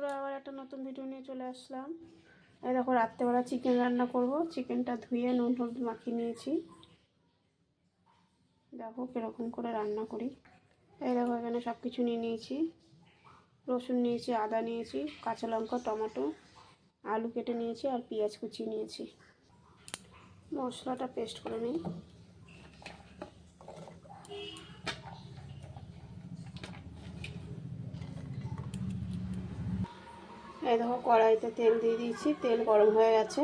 বন্ধুরা, আবার একটা নতুন ভিডিও নিয়ে চলে আসলাম। এই দেখো, রাত্রেবেলা চিকেন রান্না করব। চিকেনটা ধুয়ে নুন হলুদ মাখিয়ে নিয়েছি। দেখো কীরকম করে রান্না করি। এই দেখো, এখানে সব কিছু নিয়ে নিয়েছি। রসুন নিয়েছি, আদা নিয়েছি, কাঁচা লঙ্কা, টমেটো, আলু কেটে নিয়েছি আর পেঁয়াজ কুচি নিয়েছি। মশলাটা পেস্ট করে নিই। এই দেখো, কড়াইতে তেল দিয়ে দিয়েছি। তেল গরম হয়ে গেছে।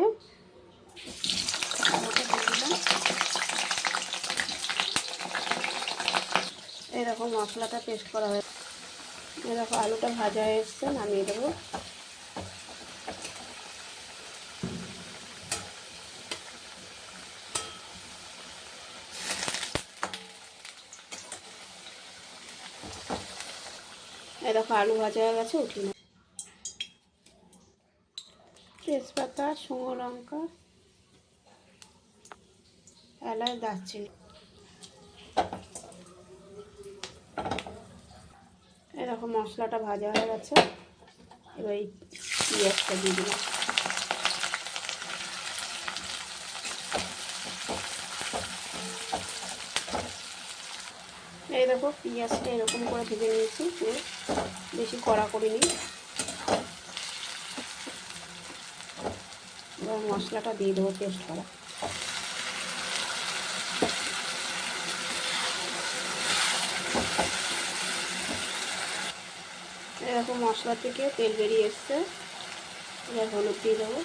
এই দেখো, মশলাটা পেস্ট করা হয়ে, এই দেখো আলুটা ভাজা হয়ে এসছে, নামিয়ে দেবো। এই দেখো, আলু ভাজা হয়ে গেছে, উঠিয়ে নেব। তেজপাতা, শুকনো লঙ্কা, এলাচ, দারচিনি। এরকম মশলাটা ভাজা হয়ে গেছে। এবার এই পেঁয়াজটা দিয়ে দিলাম। এই দেখো, পেঁয়াজটা এরকম করে ভেজে নিয়েছি, বেশি কড়া করিনি। এবার মশলাটা দিয়ে দেবো পেস্ট করা। এরকম মশলা থেকে তেল বেরিয়ে এসছে। এবার হলুদ দিয়ে দেবো।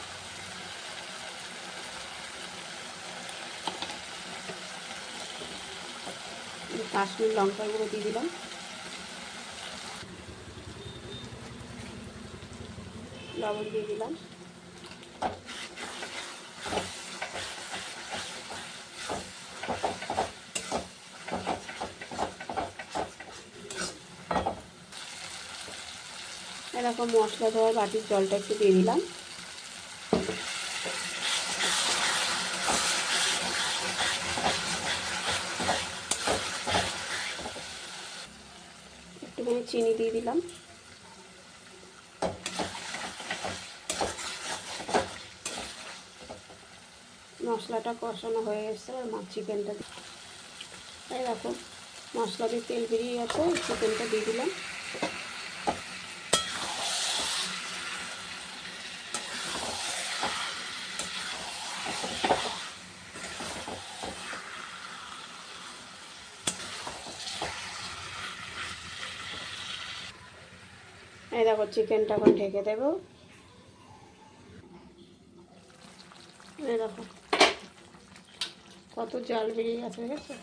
কাশ্মীর লঙ্কার গুঁড়ো দিয়ে দিলাম। লবণ দিয়ে দিলাম। এরকম মশলা ধোয়ার বাটির জলটা একটু দিয়ে দিলাম। একটুখানি চিনি দিয়ে দিলাম। মশলাটা কষানো হয়ে এসছে। আর চিকেনটা, এই দেখো মশলা দিয়ে তেল বেরিয়ে গেছে। চিকেনটা দিয়ে দিলাম। এই দেখো, চিকেনটা এখন ঢেকে দেবো। এই দেখো কত জাল বেরিয়ে গেছে, দেখেছো?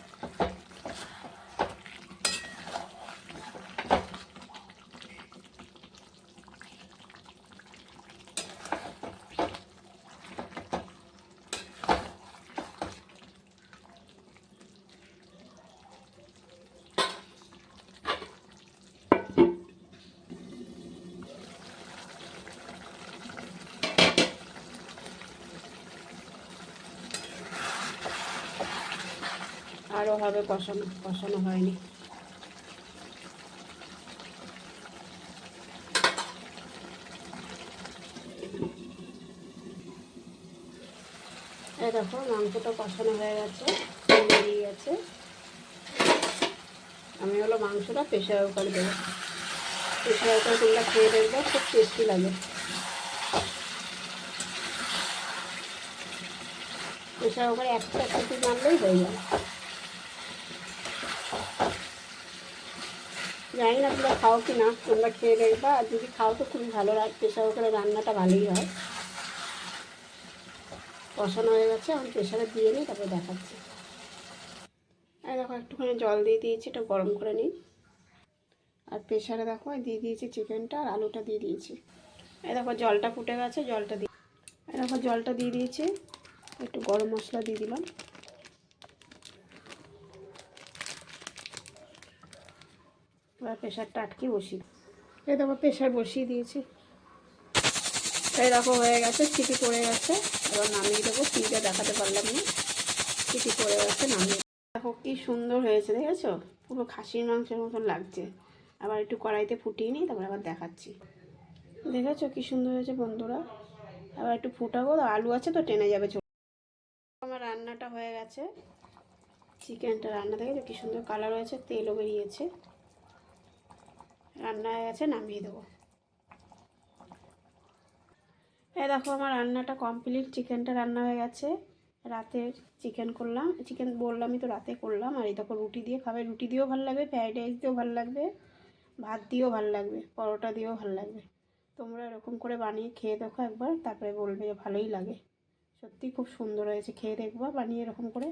আরও হবে কষানো, কষানো হয়নি। এই দেখো, মাংসটা কষানো হয়ে গেছে, বেরিয়ে গেছে। আমি হলো মাংসটা প্রেসার কুকারে দেবো। প্রেসার কুকারে তোমরা খেয়ে দেখবে, খুব টেস্টি লাগে। প্রেসার কুকারে একটা সিটি মারলেই হয়ে যায়। জানি না তোমরা খাও কি না, তোমরা খেয়ে দেখবা। আর যদি খাও তো খুবই ভালো লাগে। প্রেসার কুকারে রান্নাটা ভালোই হয়। কষানো হয়ে গেছে, আমি প্রেসারে দিয়ে নিই, তারপরে দেখাচ্ছি। এই দেখো, একটুখানি জল দিয়ে দিয়েছি, এটা গরম করে নিই। আর প্রেসারে দেখো দিয়ে দিয়েছি চিকেনটা আর আলুটা দিয়ে দিয়েছি। এই দেখো, জলটা ফুটে গেছে, জলটা দিয়ে, এই দেখো জলটা দিয়ে দিয়েছি। একটু গরম মশলা দিয়ে দিলাম। এবার প্রেসারটা আটকে বসিয়ে, এই দেখো প্রেসার বসিয়ে দিয়েছি। এই দেখো হয়ে গেছে, সিটি পড়ে গেছে। এবার নামিয়ে দেবো। সিটিটা দেখাতে পারলাম না, সিটি পড়ে গেছে, নামিয়ে। দেখো কি সুন্দর হয়েছে, দেখেছো? পুরো খাসির মাংসের মতন লাগছে। আবার একটু কড়াইতে ফুটিয়ে নিই, তারপর আবার দেখাচ্ছি। দেখেছো কি সুন্দর হয়েছে বন্ধুরা। আবার একটু ফুটাবো, আলু আছে তো টেনে যাবে। আমার রান্নাটা হয়ে গেছে, চিকেনটা রান্না দেখেছো কি সুন্দর কালার হয়েছে, তেলও বেরিয়েছে। রান্না হয়ে গেছে, নামিয়ে দেবো। এই দেখো আমার রান্নাটা কমপ্লিট, চিকেনটা রান্না হয়ে গেছে। রাতের চিকেন করলাম, চিকেন বললামই তো রাতে করলাম। আর এই দেখো রুটি দিয়ে খাবে, রুটি দিয়েও ভালো লাগবে, ফ্রাইড রাইস দিয়েও ভালো লাগবে, ভাত দিয়েও ভালো লাগবে, পরোটা দিয়েও ভালো লাগবে। তোমরা এরকম করে বানিয়ে খেয়ে দেখো একবার, তারপরে বলবে যে ভালোই লাগে। সত্যি খুব সুন্দর হয়েছে, খেয়ে দেখবা বানিয়ে এরকম করে।